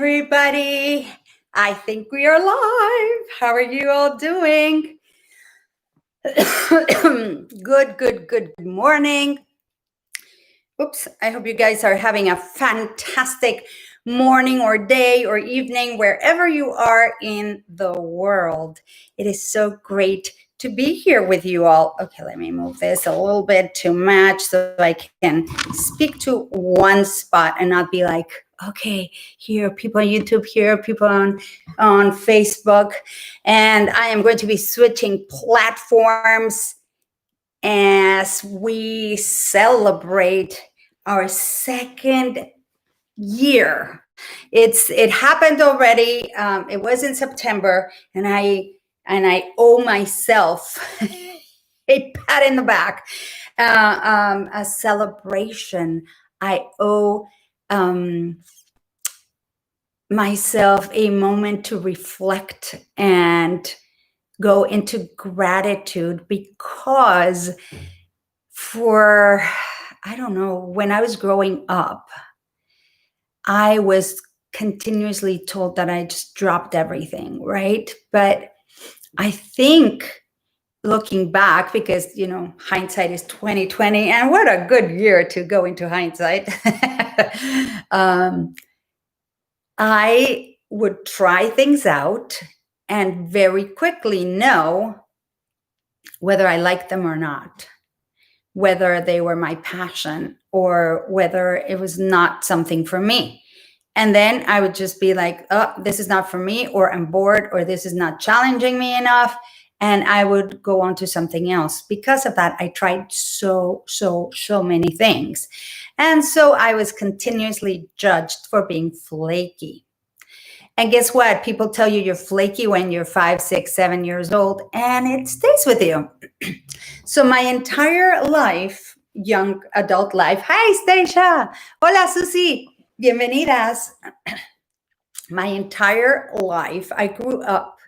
everybody. I think we are live. How are you all doing? Good morning. Oops, I hope you guys are having a fantastic morning or day or evening, wherever you are in the world. It is so great to be here with you all. Okay, let me move this a little bit to match so I can speak to one spot and not be like, okay, here are people on YouTube, here are people on Facebook, and I am going to be switching platforms as we celebrate our second year. It happened already. It was in September, and I owe myself a pat in the back, a celebration. I owe myself a moment to reflect and go into gratitude, because I don't know, when I was growing up, I was continuously told that I just dropped everything, right? But I think, looking back, because hindsight is 2020, and what a good year to go into hindsight. I would try things out and very quickly know whether I liked them or not, whether they were my passion or whether it was not something for me. And then I would just be like, oh, this is not for me, or I'm bored, or this is not challenging me enough. And I would go on to something else. Because of that, I tried so many things. And so I was continuously judged for being flaky. And guess what? People tell you you're flaky when you're 5, 6, 7 years old, and it stays with you. So my entire life, young adult life, hi, Stacia. Hola, Susi. Bienvenidas. My entire life, I grew up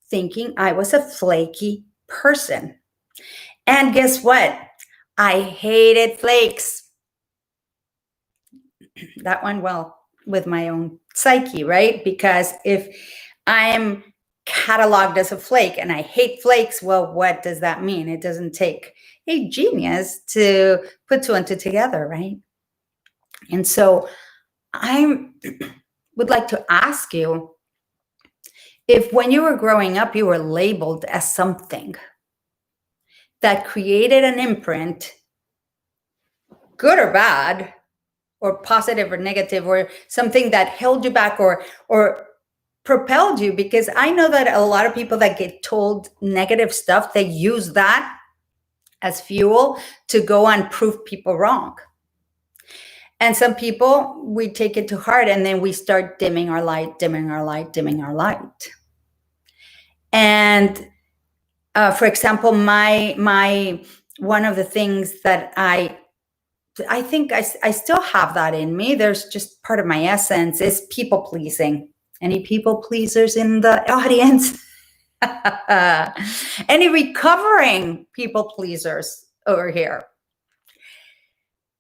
thinking I was a flaky person. And guess what? I hated flakes. That went well with my own psyche, right? Because if I'm cataloged as a flake and I hate flakes, well, what does that mean? It doesn't take a genius to put two and two together, right? And so I would like to ask you, if when you were growing up, you were labeled as something that created an imprint, good or bad, or positive or negative, or something that held you back or propelled you, because I know that a lot of people that get told negative stuff, they use that as fuel to go and prove people wrong. And some people, we take it to heart, and then we start dimming our light. And for example, my one of the things that I think I still have that in me, there's just part of my essence, is people pleasing. Any people pleasers in the audience? Any recovering people pleasers over here?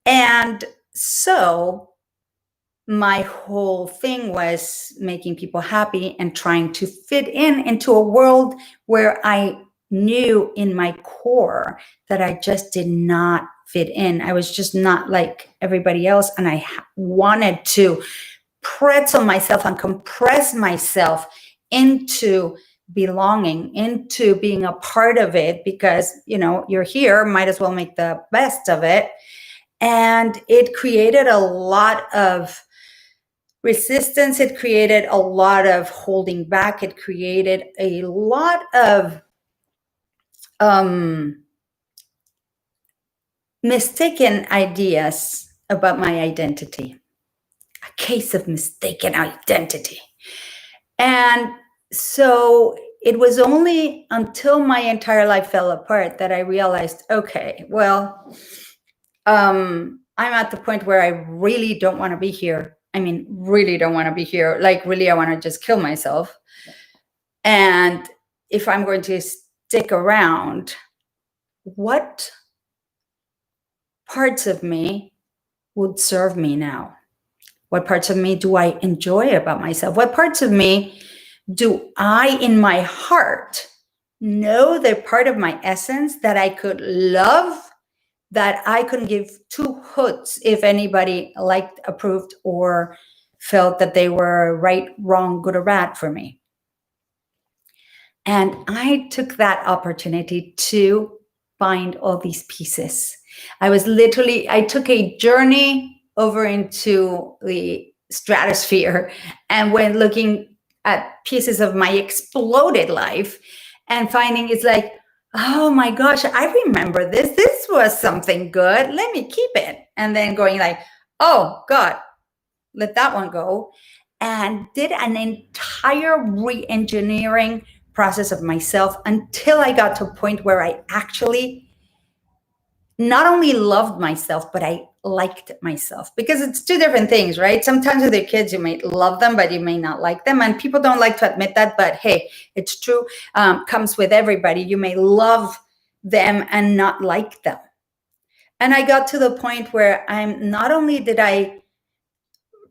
And so my whole thing was making people happy and trying to fit into a world where I knew in my core that I just did not fit in. I was just not like everybody else. And I wanted to pretzel myself and compress myself into belonging, into being a part of it, because, you're here, might as well make the best of it. And it created a lot of resistance. It created a lot of holding back. It created a lot of mistaken ideas about my identity. A case of mistaken identity. And so it was only until my entire life fell apart that I realized, okay, well, I'm at the point where I really don't want to be here. I mean, really don't want to be here. Like, really, I want to just kill myself. And if I'm going to stick around, what parts of me would serve me now? What parts of me do I enjoy about myself? What parts of me do I, in my heart, know they're part of my essence that I could love, that I couldn't give two hoots if anybody liked, approved, or felt that they were right, wrong, good, or bad for me. And I took that opportunity to find all these pieces. I took a journey over into the stratosphere and went looking at pieces of my exploded life and finding it's like, oh my gosh, I remember this. This was something good. Let me keep it. And then going like, oh God, let that one go. And did an entire re-engineering process of myself until I got to a point where I actually not only loved myself, but I liked myself, because it's two different things, right? Sometimes with your kids, you may love them, but you may not like them. And people don't like to admit that, but hey, it's true. Comes with everybody. You may love them and not like them. And I got to the point where not only did I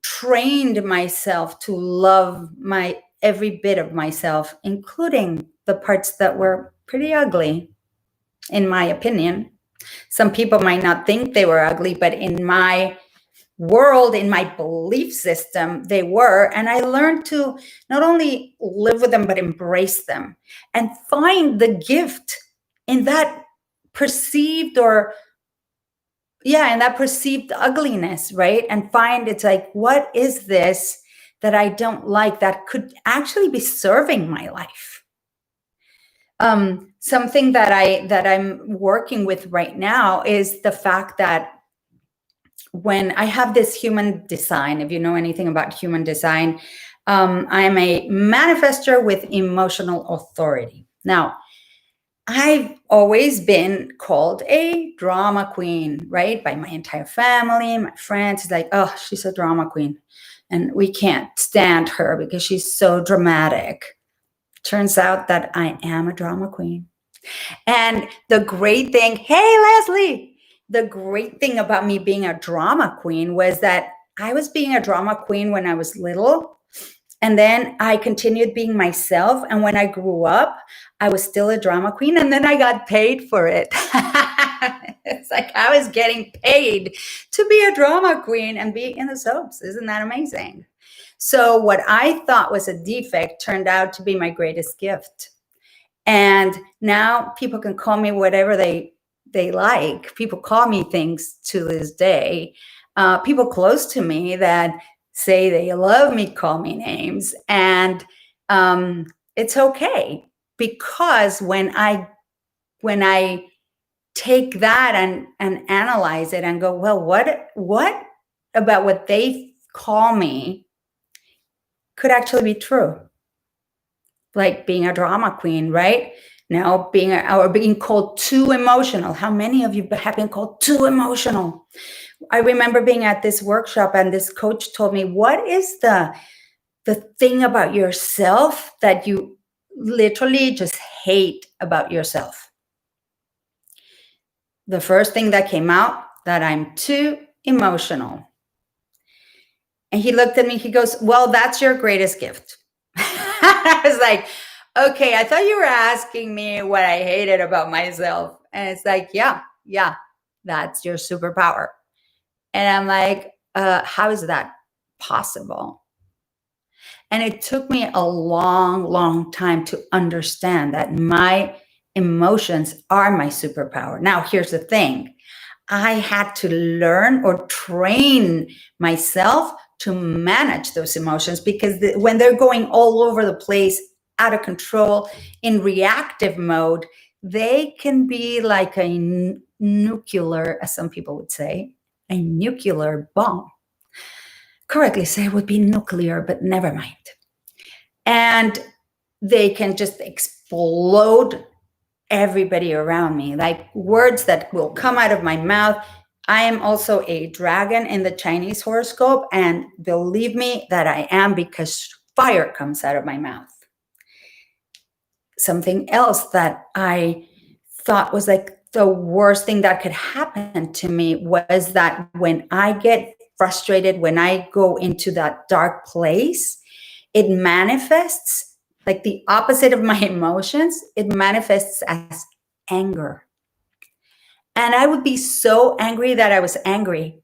trained myself to love my every bit of myself, including the parts that were pretty ugly, in my opinion. Some people might not think they were ugly, but in my world, in my belief system, they were. And I learned to not only live with them, but embrace them and find the gift in that perceived and that perceived ugliness, right? And find it's like, what is this that I don't like that could actually be serving my life? Something that I'm working with right now is the fact that when I have this human design, if you know anything about human design, I'm a manifestor with emotional authority. Now, I've always been called a drama queen, right? By my entire family, my friends. It's like, oh, she's a drama queen. And we can't stand her because she's so dramatic. Turns out that I am a drama queen. And the great thing, hey, Leslie, the great thing about me being a drama queen was that I was being a drama queen when I was little. And then I continued being myself. And when I grew up, I was still a drama queen. And then I got paid for it. It's like I was getting paid to be a drama queen and be in the soaps. Isn't that amazing? So what I thought was a defect turned out to be my greatest gift. And now people can call me whatever they like. People call me things to this day. People close to me that say they love me call me names, and it's okay, because when I take that and analyze it and go, well, what about what they call me could actually be true? Like being a drama queen, right? Now being called too emotional. How many of you have been called too emotional? I remember being at this workshop and this coach told me, what is the thing about yourself that you literally just hate about yourself? The first thing that came out, that I'm too emotional. And he looked at me, he goes, well, that's your greatest gift. I was like, okay, I thought you were asking me what I hated about myself. And it's like, yeah, that's your superpower. And I'm like, how is that possible? And it took me a long, long time to understand that my emotions are my superpower. Now, here's the thing. I had to learn or train myself to manage those emotions, because when they're going all over the place, out of control, in reactive mode, they can be like a nuclear, as some people would say, a nuclear bomb. Correctly say it would be nuclear, but never mind. And they can just explode everybody around me, like words that will come out of my mouth. I am also a dragon in the Chinese horoscope, and believe me that I am, because fire comes out of my mouth. Something else that I thought was like the worst thing that could happen to me was that when I get frustrated, when I go into that dark place, it manifests like the opposite of my emotions. It manifests as anger. And I would be so angry that I was angry.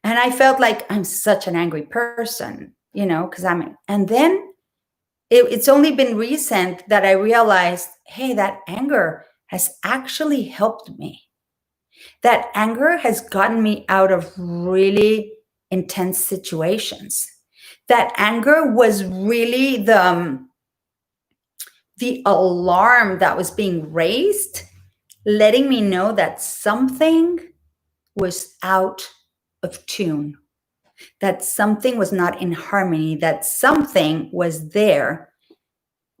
And I felt like I'm such an angry person, because and then it's only been recent that I realized, hey, that anger has actually helped me. That anger has gotten me out of really intense situations. That anger was really the alarm that was being raised, letting me know that something was out of tune, that something was not in harmony, that something was there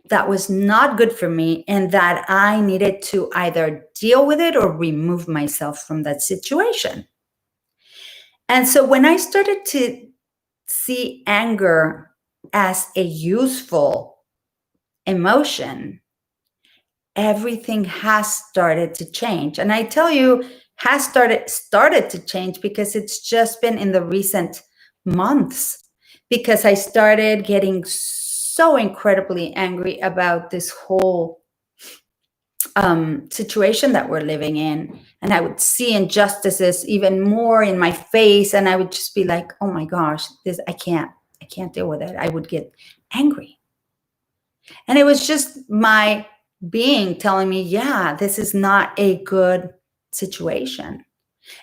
that was not good for me, and that I needed to either deal with it or remove myself from that situation. And so when I started to see anger as a useful emotion, everything has started to change. And I tell you, has started to change because it's just been in the recent months, because I started getting so incredibly angry about this whole situation that we're living in. And I would see injustices even more in my face, and I would just be like, oh my gosh, this I can't deal with it. I would get angry. And it was just my being telling me, yeah, this is not a good situation.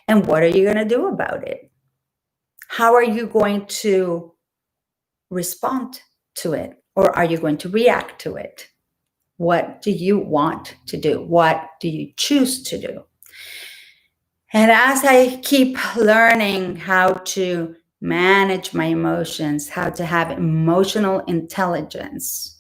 And what are you going to do about it? How are you going to respond to it? Or are you going to react to it? What do you want to do? What do you choose to do? And as I keep learning how to manage my emotions, how to have emotional intelligence,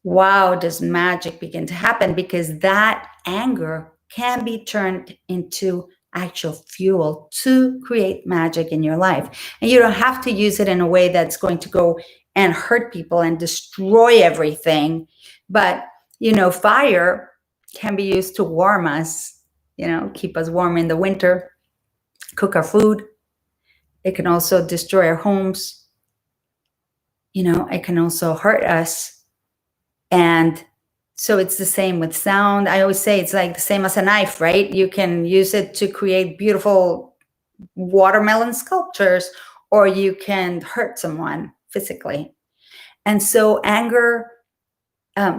wow, does magic begin to happen, because that anger can be turned into actual fuel to create magic in your life. And you don't have to use it in a way that's going to go and hurt people and destroy everything. But, fire can be used to warm us, keep us warm in the winter, cook our food. It can also destroy our homes. It can also hurt us. And so it's the same with sound. I always say it's like the same as a knife, right? You can use it to create beautiful watermelon sculptures, or you can hurt someone physically. And so anger,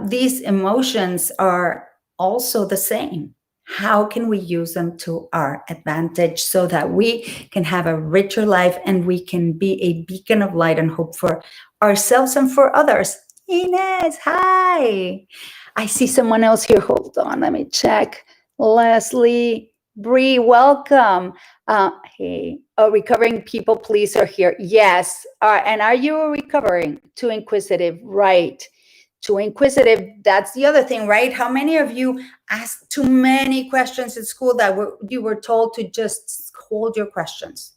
these emotions are also the same. How can we use them to our advantage so that we can have a richer life and we can be a beacon of light and hope for ourselves and for others? Inez, hi. I see someone else here. Hold on, let me check. Leslie, Bree, welcome. Hey, recovering people, please, are here. Yes. And are you recovering? Too inquisitive, right? Too inquisitive. That's the other thing, right? How many of you asked too many questions at school that you were told to just hold your questions,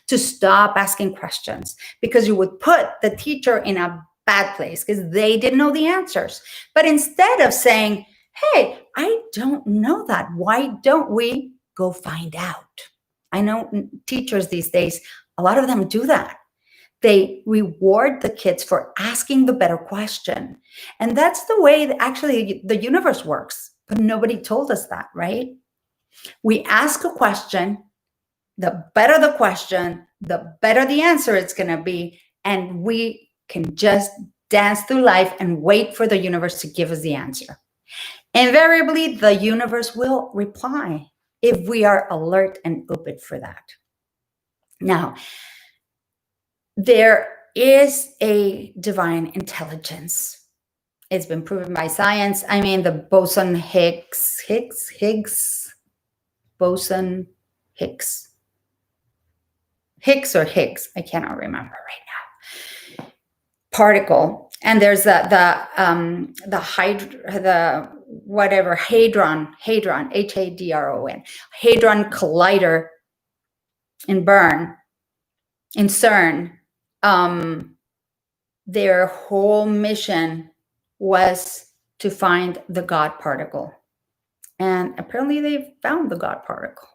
to stop asking questions, because you would put the teacher in a bad place because they didn't know the answers. But instead of saying, hey, I don't know that, why don't we go find out? I know teachers these days, a lot of them do that. They reward the kids for asking the better question. And that's the way that actually the universe works. But nobody told us that, right? We ask a question, the better the question, the better the answer it's going to be. And we can just dance through life and wait for the universe to give us the answer. Invariably, the universe will reply if we are alert and open for that. Now, there is a divine intelligence. It's been proven by science. I mean, the boson Higgs or Higgs, I cannot remember right now, particle. And there's the hadron, Hadron, Hadron Collider in CERN. Their whole mission was to find the God particle. And apparently they found the God particle.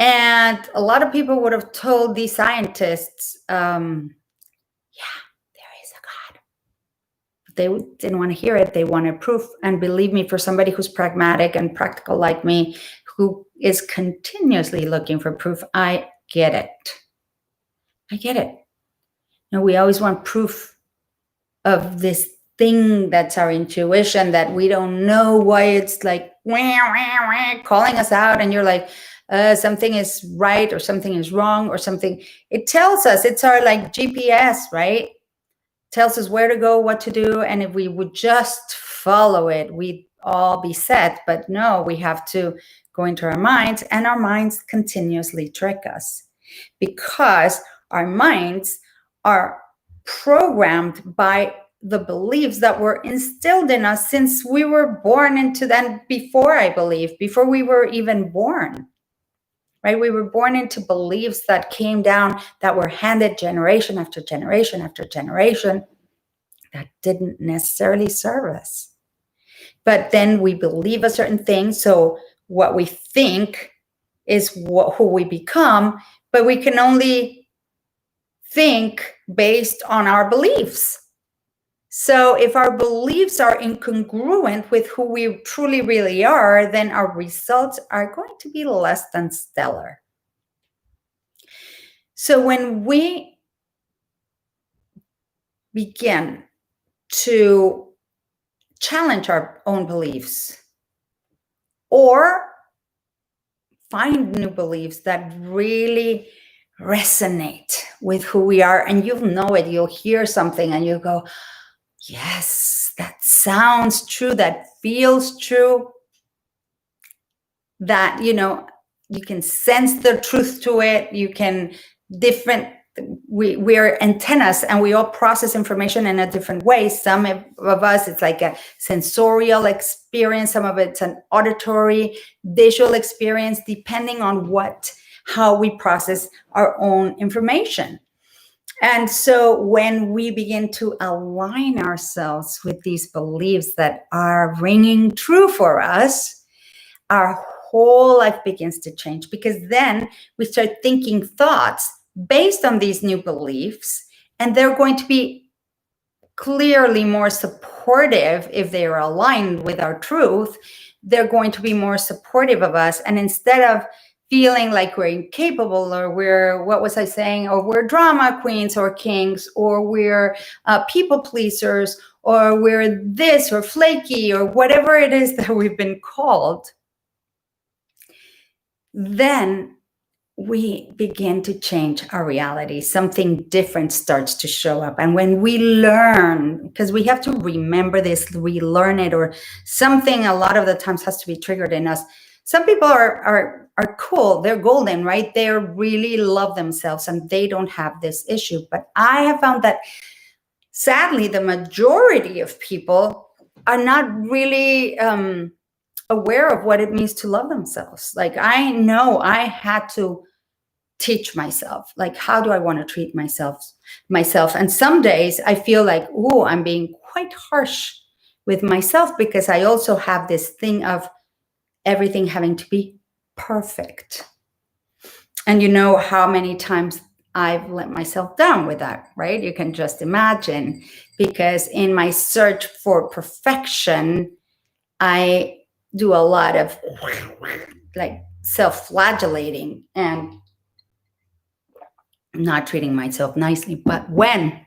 And a lot of people would have told these scientists, yeah, there is a God. They didn't want to hear it. They wanted proof. And believe me, for somebody who's pragmatic and practical like me, who is continuously looking for proof, I get it. I get it. And we always want proof of this thing that's our intuition that we don't know why it's like wah, wah, wah, calling us out. And you're like, something is right or something is wrong or something. It tells us, it's our like GPS, right? Tells us where to go, what to do. And if we would just follow it, we'd all be set. But no, we have to go into our minds, and our minds continuously trick us because our minds are programmed by the beliefs that were instilled in us since we were born into them, before, I believe, before we were even born. Right? We were born into beliefs that came down, that were handed generation after generation after generation, that didn't necessarily serve us. But then we believe a certain thing. So what we think is who we become, but we can only think based on our beliefs. So if our beliefs are incongruent with who we truly really are, then our results are going to be less than stellar. So when we begin to challenge our own beliefs or find new beliefs that really resonate with who we are, and you'll know it, you'll hear something and you'll go, yes, that sounds true, that feels true, that, you know, you can sense the truth to it, you can we're antennas, and we all process information in a different way. Some of us, it's like a sensorial experience, some of it's an auditory, visual experience, depending on how we process our own information. And so when we begin to align ourselves with these beliefs that are ringing true for us, our whole life begins to change, because then we start thinking thoughts based on these new beliefs, and they're going to be clearly more supportive if they are aligned with our truth. They're going to be more supportive of us. And instead of feeling like we're incapable, or we're drama queens or kings, or we're people pleasers, or we're this or flaky, or whatever it is that we've been called, then we begin to change our reality. Something different starts to show up. And when we learn, because we have to remember this, we learn it, or something a lot of the times has to be triggered in us. Some people are cool, they're golden, right? They really love themselves and they don't have this issue. But I have found that sadly, the majority of people are not really aware of what it means to love themselves. Like, I know I had to teach myself, like, how do I want to treat myself? And some days I feel like, oh, I'm being quite harsh with myself, because I also have this thing of everything having to be perfect. And you know how many times I've let myself down with that, right? You can just imagine, because in my search for perfection, I do a lot of like self-flagellating and not treating myself nicely. But when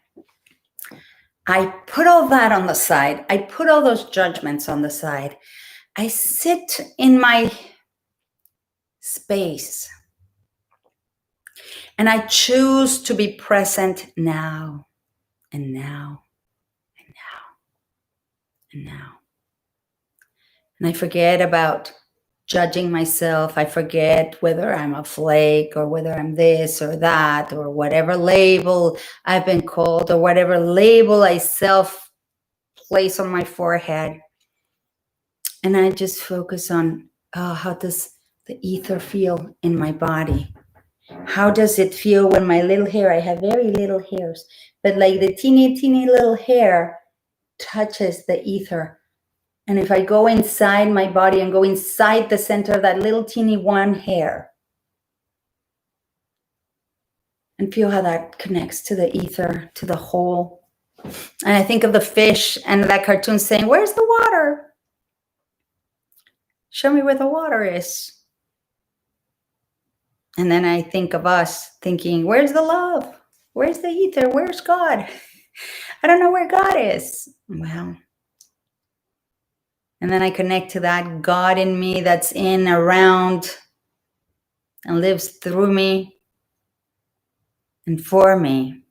I put all that on the side, I put all those judgments on the side, I sit in my space and I choose to be present now and now and now and now. And I forget about judging myself. I forget whether I'm a flake or whether I'm this or that, or whatever label I've been called, or whatever label I self-place on my forehead. And I just focus on, how does the ether feel in my body? How does it feel when my little hair, I have very little hairs, but like the teeny, teeny little hair touches the ether. And if I go inside my body and go inside the center of that little teeny one hair, and feel how that connects to the ether, to the whole. And I think of the fish and that cartoon saying, "Where's the water? Show me where the water is." And then I think of us thinking, "Where's the love? Where's the ether? Where's God? I don't know where God is." Well, and then I connect to that God in me that's in, around, and lives through me and for me.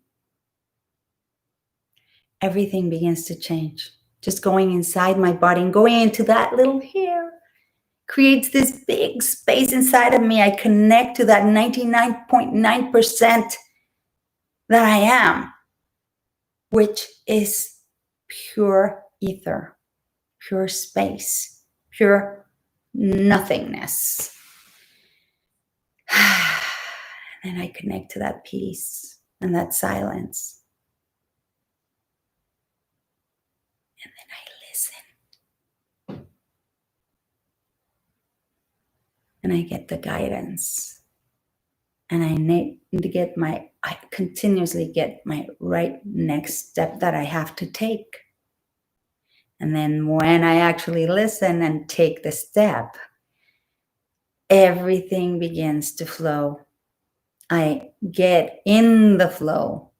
Everything begins to change. Just going inside my body and going into that little hair creates this big space inside of me. I connect to that 99.9% that I am, which is pure ether, pure space, pure nothingness. And I connect to that peace and that silence. And then I listen. And I get the guidance. And I continuously get my right next step that I have to take. And then when I actually listen and take the step, everything begins to flow. I get in the flow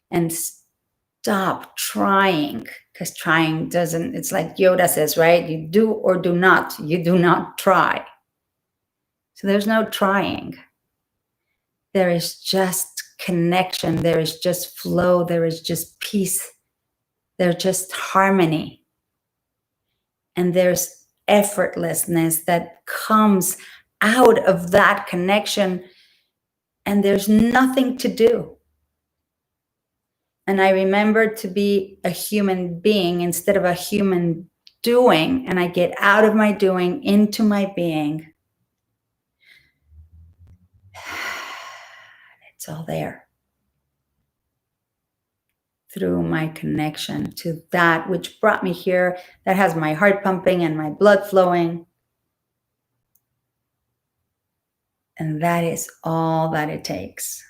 and stop trying, because trying doesn't, it's like Yoda says, right? You do or do not, you do not try. So there's no trying. There is just connection. There is just flow. There is just peace. There's just harmony. And there's effortlessness that comes out of that connection. And there's nothing to do. And I remember to be a human being instead of a human doing. And I get out of my doing into my being. It's all there. Through my connection to that which brought me here, that has my heart pumping and my blood flowing. And that is all that it takes.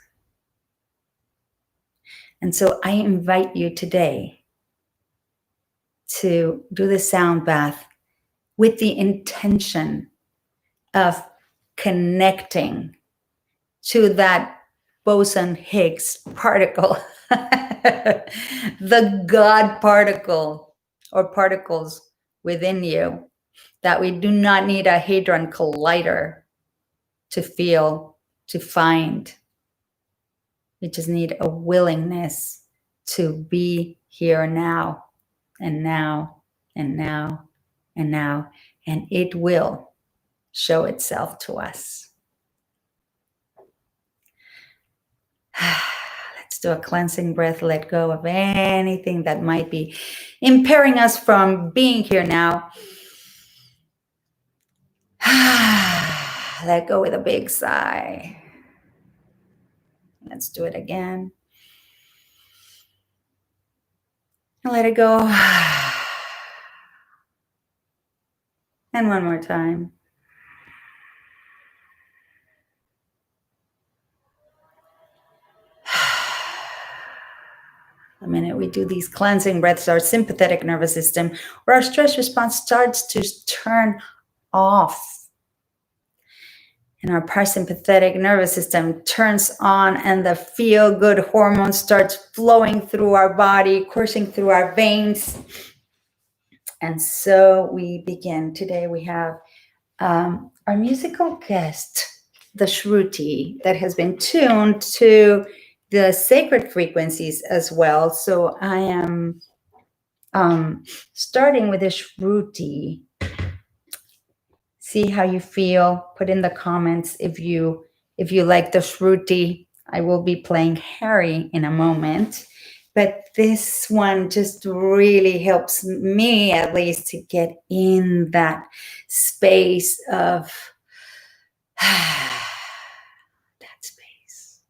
And so I invite you today to do the sound bath with the intention of connecting to that boson-Higgs particle, the God particle or particles within you, that we do not need a Hadron Collider to feel, to find. We just need a willingness to be here now and now and now and now, and it will show itself to us. Let's do a cleansing breath. Let go of anything that might be impairing us from being here now. Let go with a big sigh. Let's do it again. And let it go. And one more time. The minute we do these cleansing breaths, our sympathetic nervous system or our stress response starts to turn off. And our parasympathetic nervous system turns on, and the feel-good hormone starts flowing through our body, coursing through our veins. And so we begin. Today we have our musical guest, the Shruti, that has been tuned to the sacred frequencies as well. So I am starting with a Shruti. See how you feel. Put in the comments if you like the Shruti. I will be playing Harry in a moment. But this one just really helps me, at least, to get in that space of that space.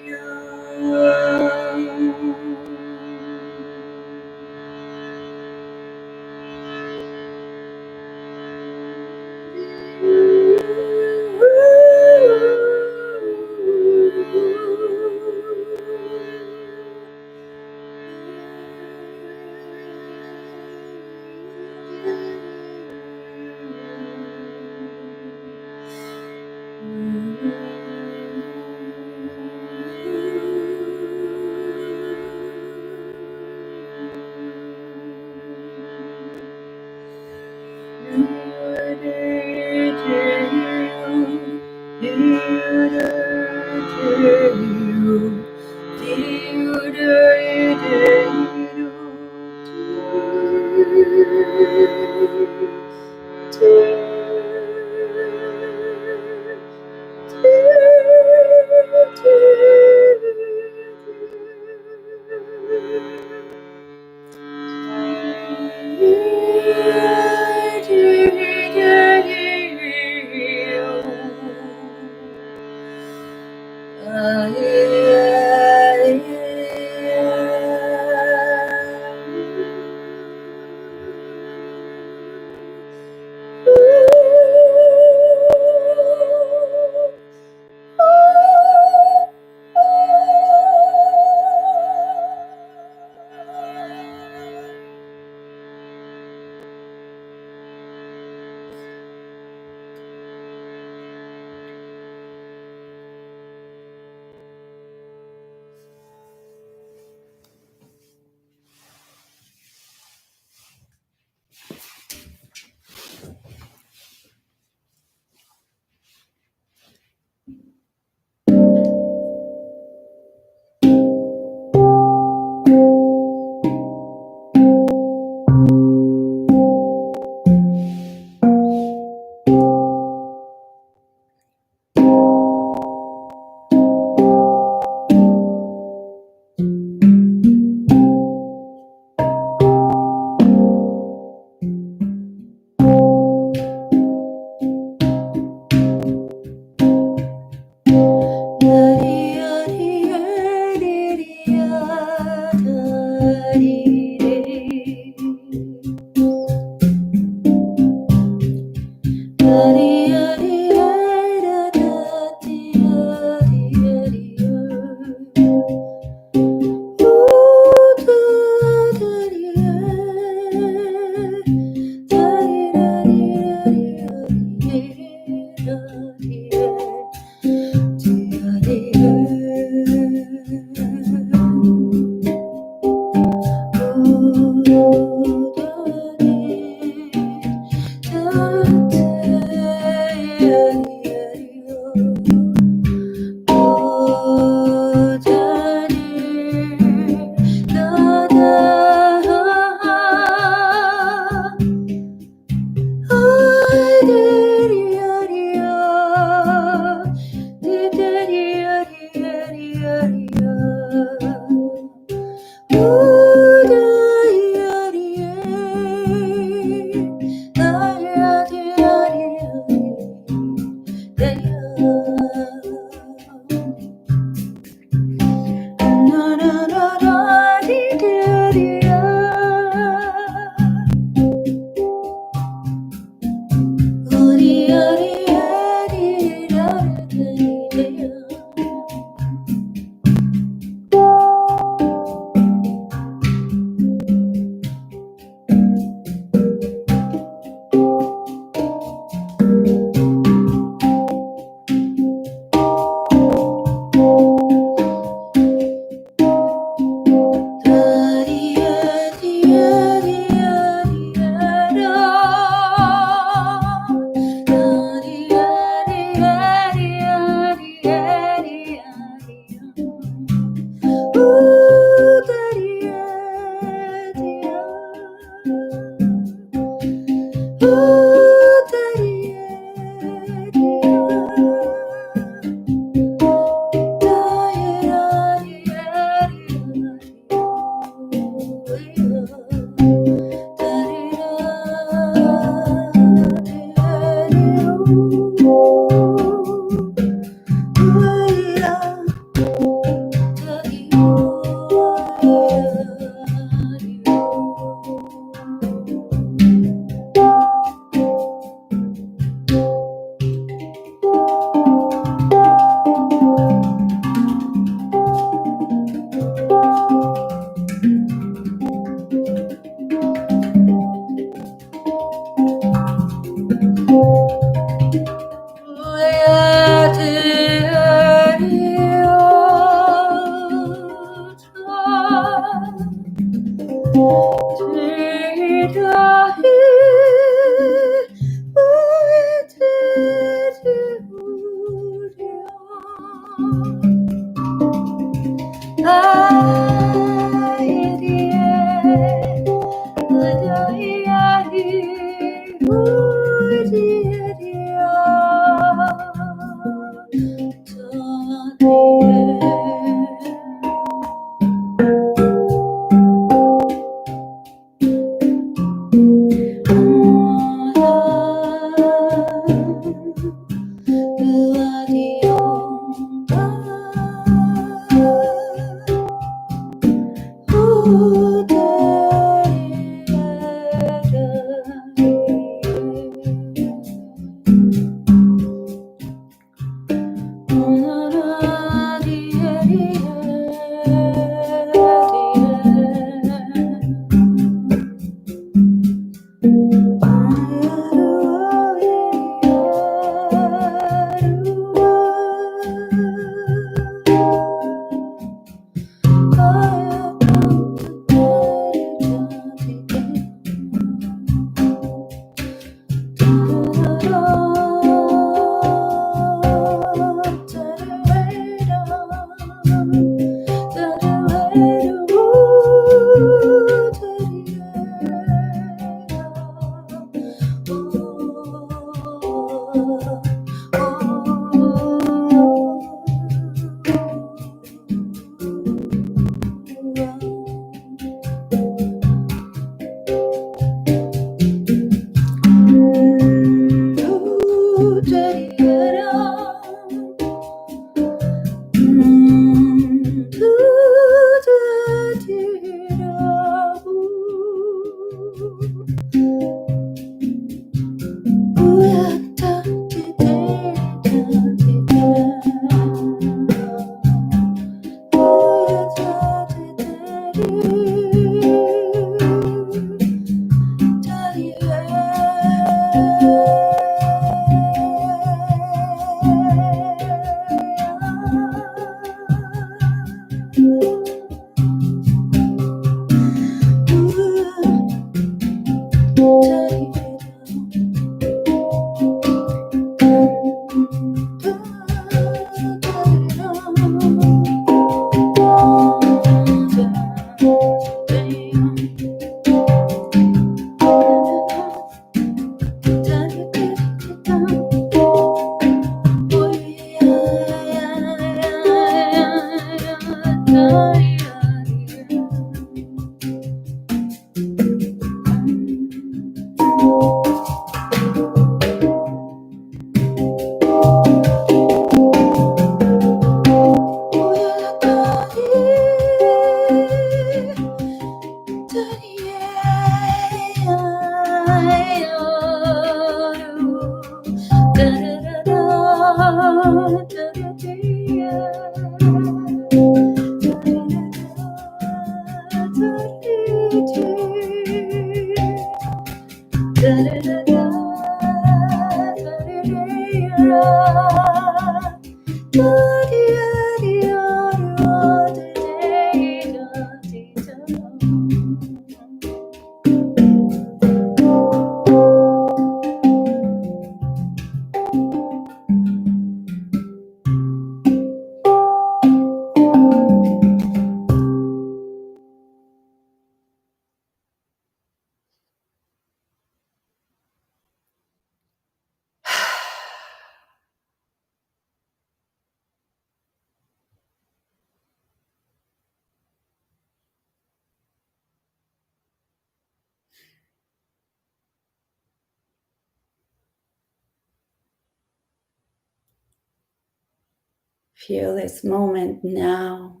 Feel this moment now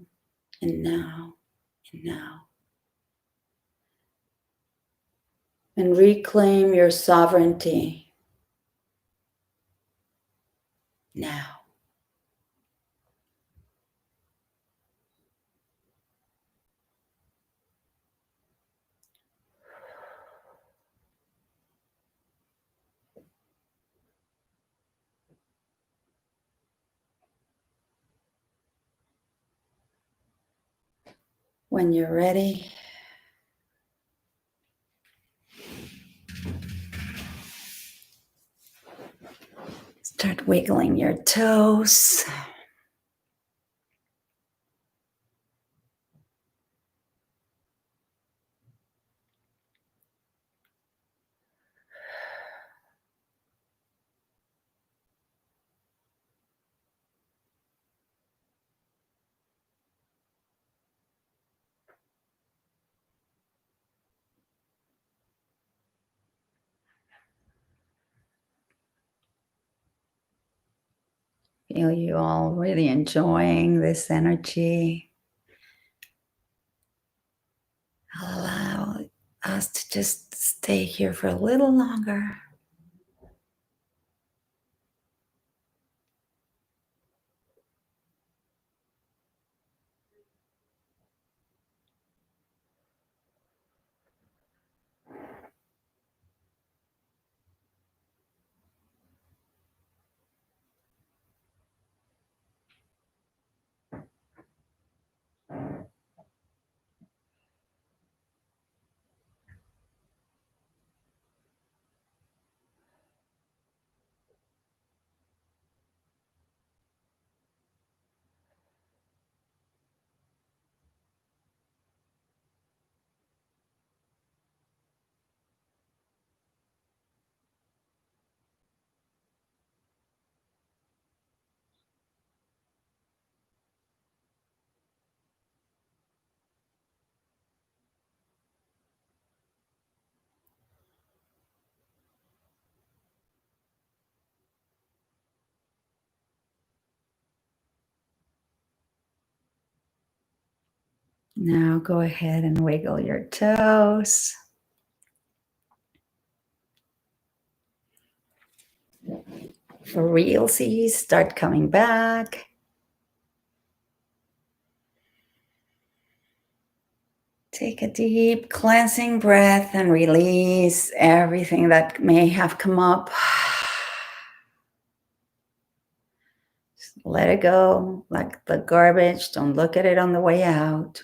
and now and now. And reclaim your sovereignty now. When you're ready, start wiggling your toes. Feel you all really enjoying this energy. Allow us to just stay here for a little longer. Now go ahead and wiggle your toes. For realsies, start coming back. Take a deep cleansing breath and release everything that may have come up. Just let it go like the garbage. Don't look at it on the way out.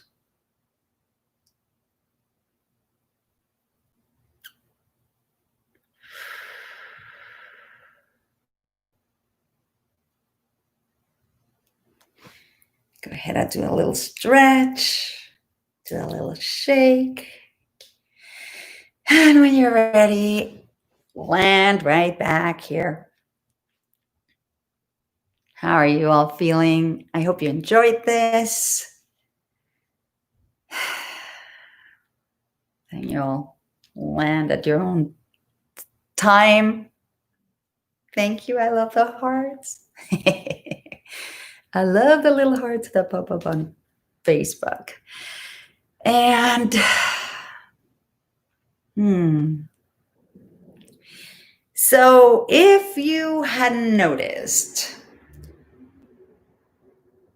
Go ahead and do a little stretch, do a little shake. And when you're ready, land right back here. How are you all feeling? I hope you enjoyed this. And you'll land at your own time. Thank you. I love the hearts. I love the little hearts that pop up on Facebook. And so if you hadn't noticed,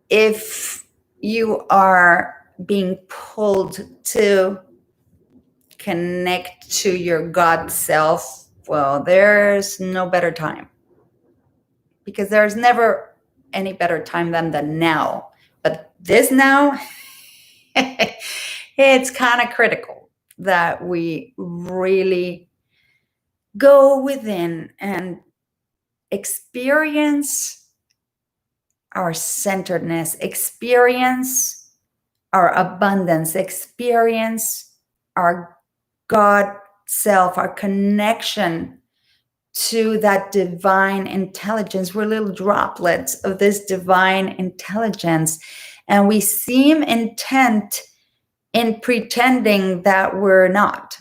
if you are being pulled to connect to your God self, well, there's no better time. Because there's never any better time than the now. But this now, it's kind of critical that we really go within and experience our centeredness, experience our abundance, experience our God self, our connection to that divine intelligence. We're little droplets of this divine intelligence, and we seem intent in pretending that we're not.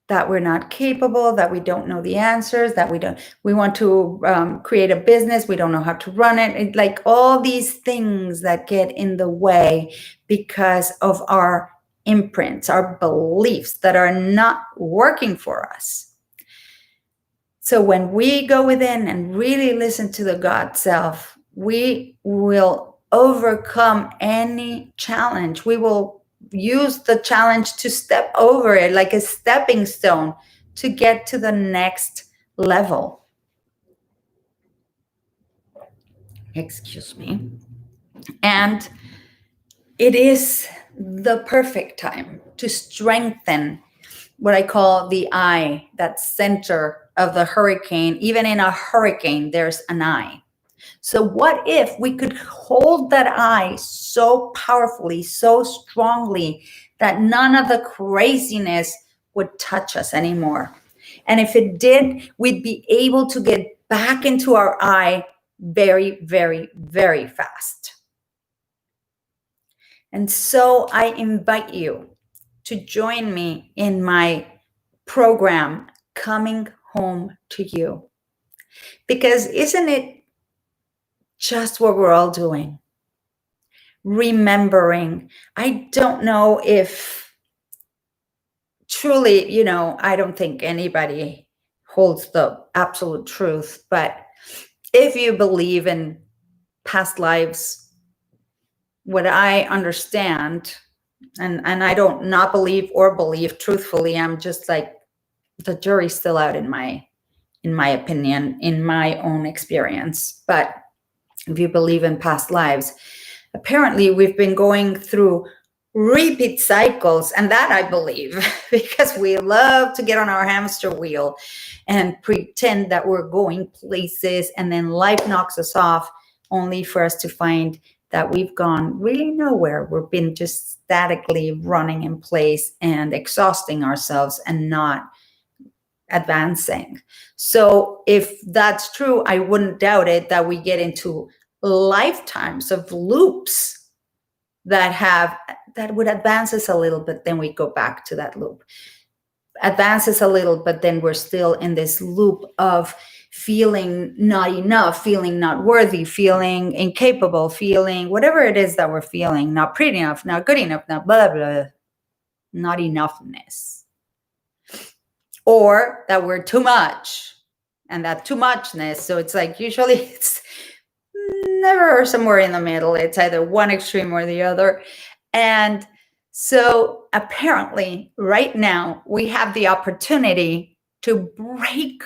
that we're not capable, that we don't know the answers, that we want to create a business, we don't know how to run it, like all these things that get in the way because of our imprints, our beliefs that are not working for us. So when we go within and really listen to the God self, we will overcome any challenge. We will use the challenge to step over it like a stepping stone to get to the next level. Excuse me. And it is the perfect time to strengthen what I call the eye, that center of the hurricane. Even in a hurricane, there's an eye. So what if we could hold that eye so powerfully, so strongly, that none of the craziness would touch us anymore? And if it did, we'd be able to get back into our eye very, very, very fast. And so I invite you to join me in my program, Coming Home to You. Because isn't it just what we're all doing? Remembering. I don't know if truly, I don't think anybody holds the absolute truth, but if you believe in past lives, what I understand, and I don't not believe or believe truthfully, I'm just like, the jury's still out in my opinion, in my own experience. But if you believe in past lives, apparently we've been going through repeat cycles, and that I believe, because we love to get on our hamster wheel and pretend that we're going places, and then life knocks us off, only for us to find that we've gone really nowhere. We've been just statically running in place and exhausting ourselves and not advancing. So if that's true, I wouldn't doubt it that we get into lifetimes of loops that would advance us a little, but then we go back to that loop. Advances a little, but then we're still in this loop of feeling not enough, feeling not worthy, feeling incapable, feeling whatever it is that we're feeling, not pretty enough, not good enough, not blah, blah, not enoughness. Or that we're too much, and that too muchness. So it's like, usually it's never somewhere in the middle. It's either one extreme or the other. And so apparently right now we have the opportunity to break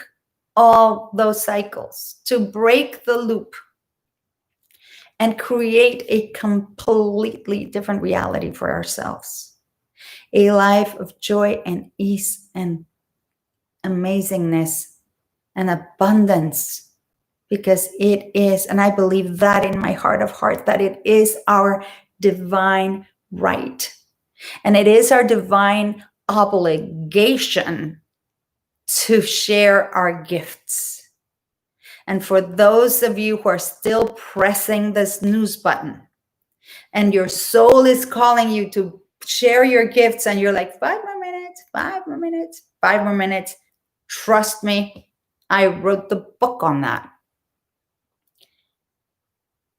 all those cycles, to break the loop and create a completely different reality for ourselves. A life of joy and ease and amazingness and abundance, because it is, and I believe that in my heart of heart, that it is our divine right, and it is our divine obligation to share our gifts. And for those of you who are still pressing the snooze button and your soul is calling you to share your gifts, and you're like, 5 more minutes, 5 more minutes, 5 more minutes, trust me, I wrote the book on that.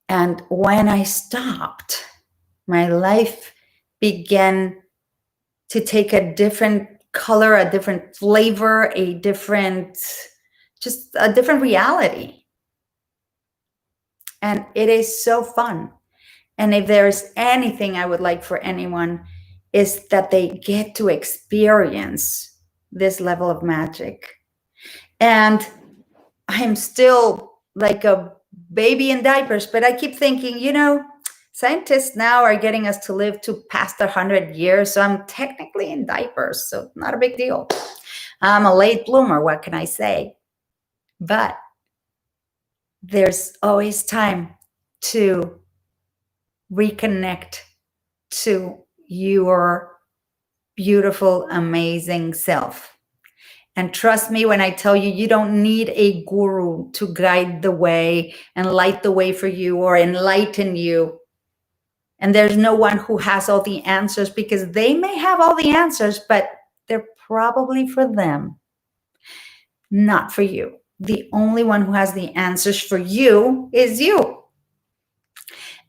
And when I stopped, my life began to take a different color, a different flavor, just a different reality. And it is so fun. And if there's anything I would like for anyone, is that they get to experience this level of magic. And I'm still like a baby in diapers, but I keep thinking, scientists now are getting us to live to past 100 years. So I'm technically in diapers, so not a big deal. I'm a late bloomer, what can I say? But there's always time to reconnect to your beautiful, amazing self. And trust me when I tell you, you don't need a guru to guide the way and light the way for you or enlighten you. And there's no one who has all the answers, because they may have all the answers, but they're probably for them, not for you. The only one who has the answers for you is you.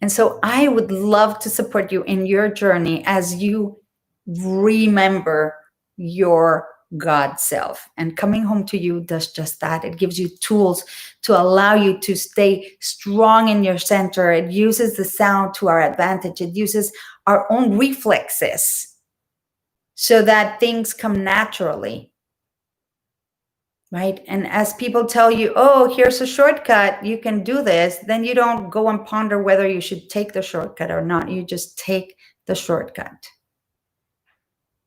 And so I would love to support you in your journey as you remember your God self. And coming home to you does just that. It gives you tools to allow you to stay strong in your center. It uses the sound to our advantage. It uses our own reflexes so that things come naturally. Right? And as people tell you, oh, here's a shortcut, you can do this, then you don't go and ponder whether you should take the shortcut or not. You just take the shortcut.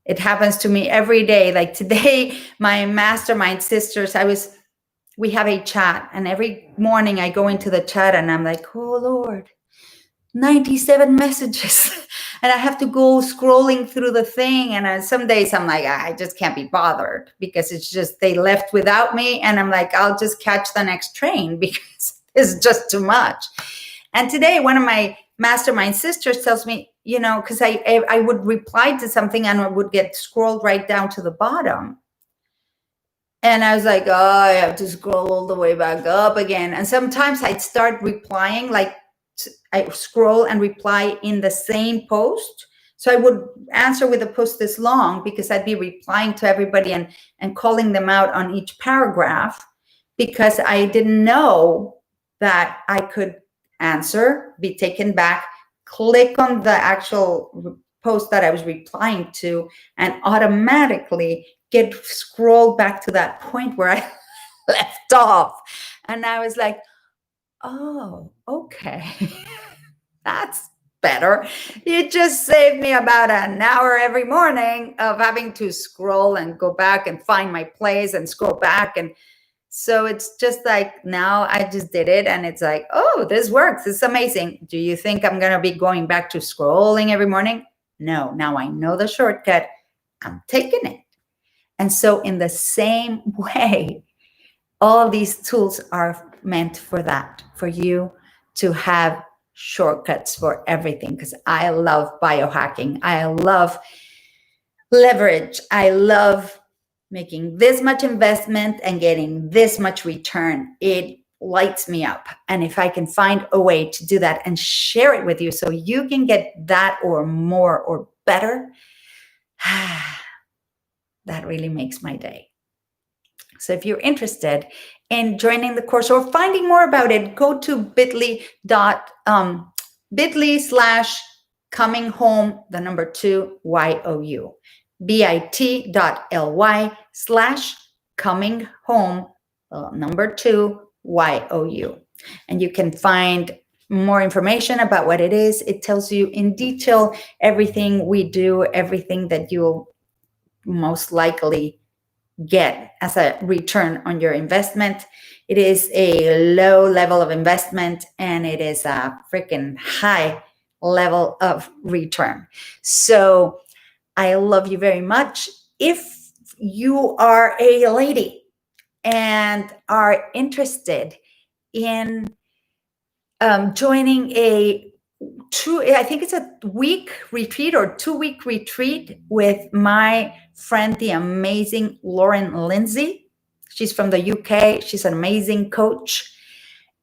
It happens to me every day. Like today, my mastermind sisters, we have a chat, and every morning I go into the chat and I'm like, oh Lord, 97 messages. And I have to go scrolling through the thing. And some days I'm like, I just can't be bothered because it's just, they left without me. And I'm like, I'll just catch the next train because it's just too much. And today, one of my mastermind sisters tells me, because I would reply to something and it would get scrolled right down to the bottom. And I was like, oh, I have to scroll all the way back up again. And sometimes I'd start replying, like I scroll and reply in the same post. So I would answer with a post this long because I'd be replying to everybody and calling them out on each paragraph because I didn't know that I could answer, be taken back, click on the actual post that I was replying to, and automatically get scrolled back to that point where I left off. And I was like, oh, okay. That's better. It just saved me about an hour every morning of having to scroll and go back and find my place and scroll back. And so it's just like, now I just did it. And it's like, oh, this works. It's amazing. Do you think I'm going to be going back to scrolling every morning? No, now I know the shortcut. I'm taking it. And so in the same way, all these tools are meant for that, for you to have shortcuts for everything. Because I love biohacking. I love leverage. I love making this much investment and getting this much return. It lights me up. And if I can find a way to do that and share it with you so you can get that or more or better, that really makes my day. So if you're interested in joining the course or finding more about it, go to bit.ly/coming home, the number 2 YOU, bit.ly/coming home, number 2 YOU. And you can find more information about what it is. It tells you in detail everything we do, everything that you'll most likely get as a return on your investment. It is a low level of investment and it is a freaking high level of return. So I love you very much. If you are a lady and are interested in joining I think it's a week retreat or 2-week retreat with my friend, the amazing Lauren Lindsay. She's from the UK. She's an amazing coach.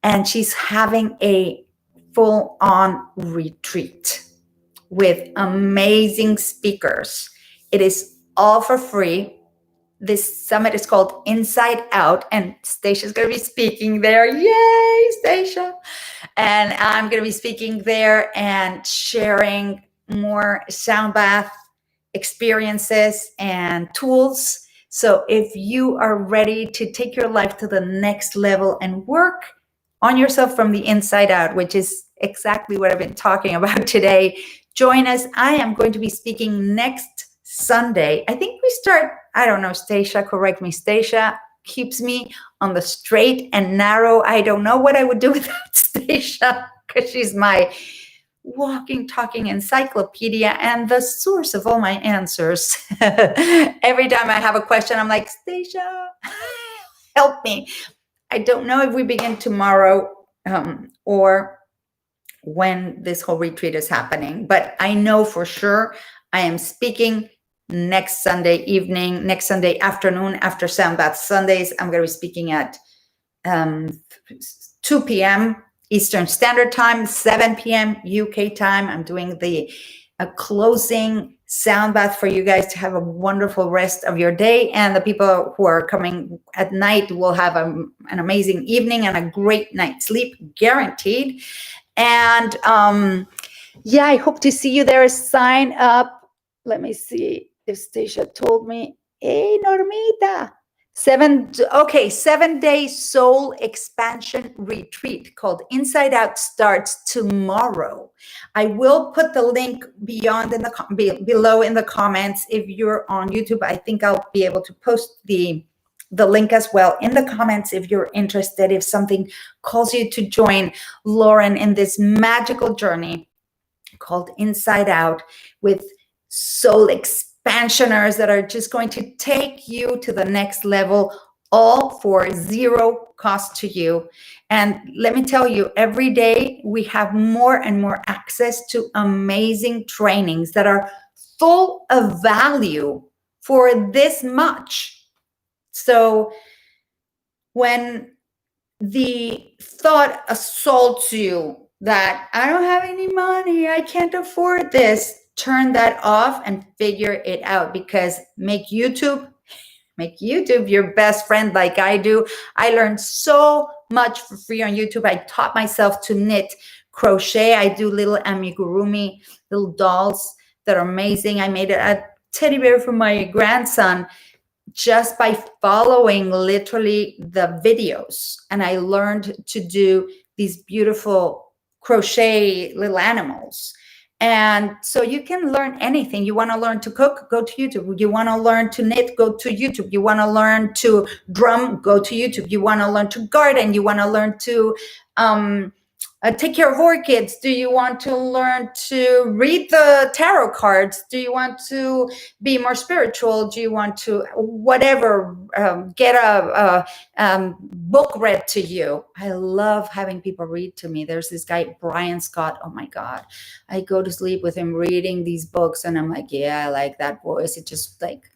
And she's having a full-on retreat with amazing speakers. It is all for free. This summit is called Inside Out, and Stacia's going to be speaking there. Yay, Stacia. And I'm going to be speaking there and sharing more sound bath experiences and tools. So if you are ready to take your life to the next level and work on yourself from the inside out, which is exactly what I've been talking about today, join us. I am going to be speaking next Sunday. I think we start, I don't know, Stacia, correct me. Stacia keeps me on the straight and narrow. I don't know what I would do without Stacia because she's my walking, talking encyclopedia and the source of all my answers. Every time I have a question, I'm like, Stacia, help me. I don't know if we begin tomorrow or when this whole retreat is happening, but I know for sure I am speaking next Sunday evening, next Sunday afternoon after Sound Bath Sundays. I'm going to be speaking at 2 p.m. Eastern Standard Time, 7 p.m. UK time. I'm doing a closing sound bath for you guys to have a wonderful rest of your day. And the people who are coming at night will have an amazing evening and a great night's sleep, guaranteed. And yeah, I hope to see you there. Sign up. Let me see if Stacia told me. Hey, Normita. 7-day soul expansion retreat called Inside Out starts tomorrow. I will put the link below in the comments. If you're on YouTube, I think I'll be able to post the link as well in the comments if you're interested, if something calls you to join Lauren in this magical journey called Inside Out with soul expansioners that are just going to take you to the next level, all for zero cost to you. And let me tell you, every day we have more and more access to amazing trainings that are full of value for this much. So when the thought assaults you that I don't have any money, I can't afford this, turn that off and figure it out, because make YouTube your best friend like I do. I learned so much for free on YouTube. I taught myself to knit, crochet. I do little amigurumi, little dolls that are amazing. I made a teddy bear for my grandson just by following literally the videos. And I learned to do these beautiful crochet little animals. And so you can learn anything. You want to learn to cook, go to YouTube. You want to learn to knit, go to YouTube. You want to learn to drum, go to YouTube. You want to learn to garden. You want to learn to take care of orchids. Do you want to learn to read the tarot cards? Do you want to be more spiritual? Do you want to whatever, get a book read to you? I love having people read to me. There's this guy, Brian Scott. Oh my God. I go to sleep with him reading these books and I'm like, yeah, I like that voice. It just like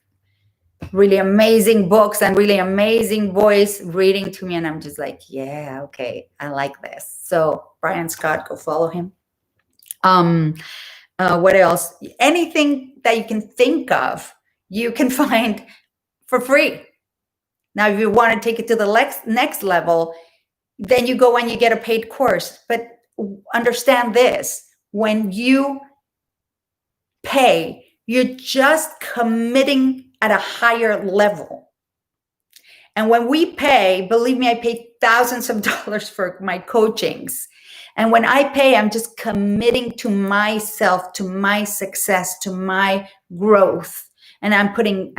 really amazing books and really amazing voice reading to me. And I'm just like, yeah, okay, I like this. So Brian Scott, go follow him. What else? Anything that you can think of, you can find for free. Now, if you want to take it to the next level, then you go and you get a paid course. But understand this, when you pay, you're just committing at a higher level. And when we pay, believe me, I pay thousands of dollars for my coachings. And when I pay, I'm just committing to myself, to my success, to my growth. And I'm putting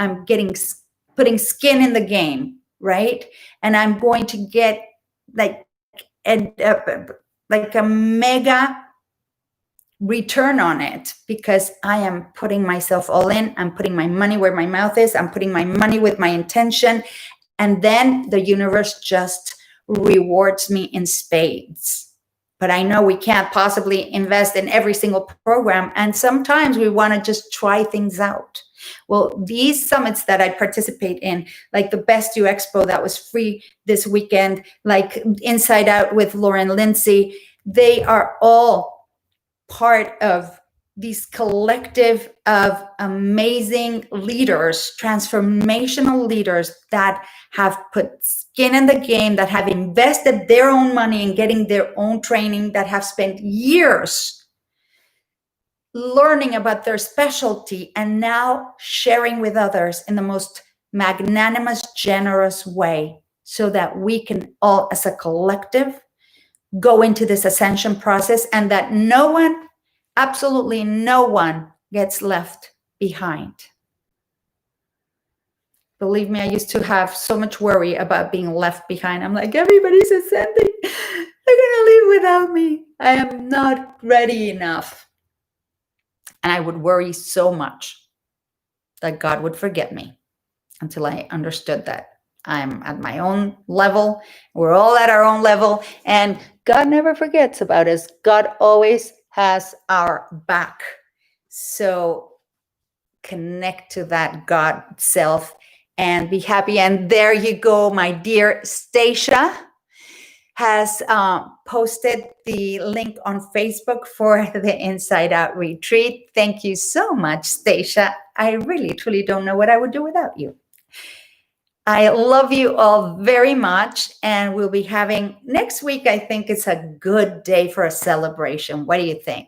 skin in the game, right? And I'm going to get like a mega return on it, because I am putting myself all in. I'm putting my money where my mouth is. I'm putting my money with my intention. And then the universe just rewards me in spades. But I know we can't possibly invest in every single program. And sometimes we want to just try things out. Well, these summits that I participate in, like the Best You Expo that was free this weekend, like Inside Out with Lauren Lindsay, they are all part of these collective of amazing leaders, transformational leaders that have put skin in the game, that have invested their own money in getting their own training, that have spent years learning about their specialty and now sharing with others in the most magnanimous, generous way, so that we can all, as a collective, go into this ascension process, and that no one, absolutely no one, gets left behind. Believe me, I used to have so much worry about being left behind. I'm like, everybody's ascending. They're going to leave without me. I am not ready enough. And I would worry so much that God would forget me, until I understood that I'm at my own level. We're all at our own level, and God never forgets about us. God always has our back. So connect to that God self and be happy. And there you go, my dear Stacia has posted the link on Facebook for the Inside Out retreat. Thank you so much, Stacia. I really, truly don't know what I would do without you. I love you all very much. And we'll be having next week. I think it's a good day for a celebration. What do you think?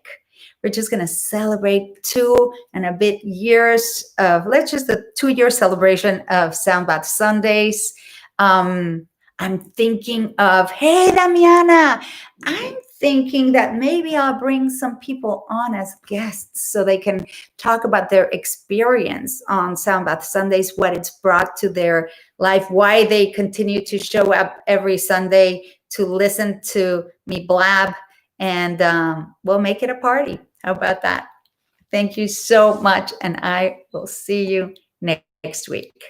We're just going to celebrate 2 and a bit years of, let's just the 2-year celebration of Sound Bath Sundays. I'm thinking of, hey, Damiana, I'm thinking that maybe I'll bring some people on as guests so they can talk about their experience on Sound Bath Sundays, what it's brought to their life, why they continue to show up every Sunday to listen to me blab, and we'll make it a party. How about that? Thank you so much, and I will see you next week.